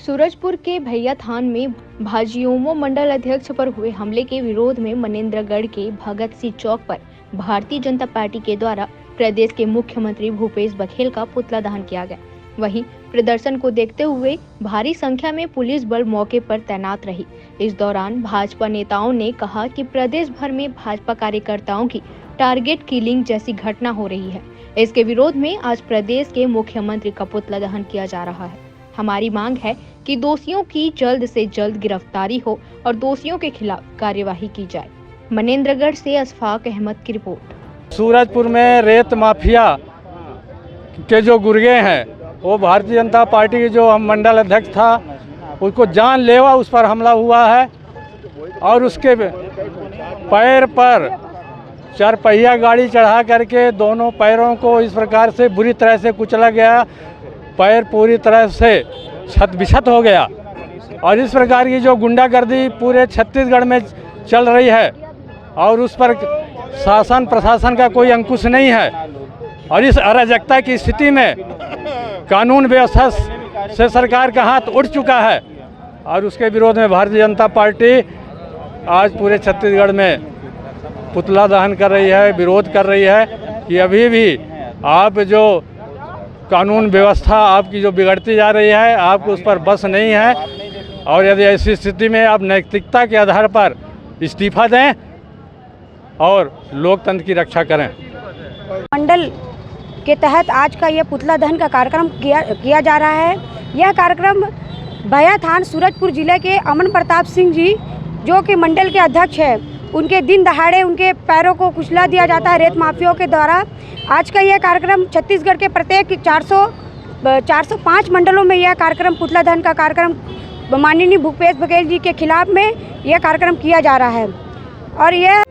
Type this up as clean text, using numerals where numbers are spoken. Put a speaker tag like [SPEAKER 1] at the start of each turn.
[SPEAKER 1] सूरजपुर के भैया थान में भाजयुमो मंडल अध्यक्ष पर हुए हमले के विरोध में मनेंद्रगढ़ के भगत सिंह चौक पर भारतीय जनता पार्टी के द्वारा प्रदेश के मुख्यमंत्री भूपेश बघेल का पुतला दहन किया गया। वहीं प्रदर्शन को देखते हुए भारी संख्या में पुलिस बल मौके पर तैनात रही। इस दौरान भाजपा नेताओं ने कहा कि प्रदेश भर में भाजपा कार्यकर्ताओं की टारगेट किलिंग जैसी घटना हो रही है। इसके विरोध में आज प्रदेश के मुख्यमंत्री का पुतला दहन किया जा रहा है। हमारी मांग है कि दोषियों की जल्द से जल्द गिरफ्तारी हो और दोषियों के खिलाफ कार्यवाही की जाए। मनेंद्रगढ़ से अशफाक अहमद की रिपोर्ट।
[SPEAKER 2] सूरजपुर में रेत माफिया के जो गुर्गे हैं, वो भारतीय जनता पार्टी के जो मंडल अध्यक्ष था, उसको जानलेवा उस पर हमला हुआ है और उसके पैर पर चारपहिया गाड़ी चढ़ा करके दोनों पैरों को इस प्रकार से बुरी तरह से कुचला गया। पैर पूरी तरह से छत बिछत हो गया और इस प्रकार की जो गुंडागर्दी पूरे छत्तीसगढ़ में चल रही है और उस पर शासन प्रशासन का कोई अंकुश नहीं है। और इस अराजकता की स्थिति में कानून व्यवस्था से सरकार का हाथ उठ चुका है और उसके विरोध में भारतीय जनता पार्टी आज पूरे छत्तीसगढ़ में पुतला दहन कर रही है, विरोध कर रही है कि अभी भी आप जो कानून व्यवस्था आपकी जो बिगड़ती जा रही है, आपको उस पर बस नहीं है और यदि ऐसी स्थिति में आप नैतिकता के आधार पर इस्तीफा दें और लोकतंत्र की रक्षा करें।
[SPEAKER 3] मंडल के तहत आज का यह पुतला दहन का कार्यक्रम किया जा रहा है। यह कार्यक्रम भैया थान सूरजपुर जिले के अमन प्रताप सिंह जी, जो कि मंडल के अध्यक्ष है, उनके दिन दहाड़े उनके पैरों को कुचला दिया जाता है रेत माफियाओं के द्वारा। आज का यह कार्यक्रम छत्तीसगढ़ के प्रत्येक 405 मंडलों में यह कार्यक्रम पुतला दहन का कार्यक्रम माननीय भूपेश बघेल जी के खिलाफ में यह कार्यक्रम किया जा रहा है। और यह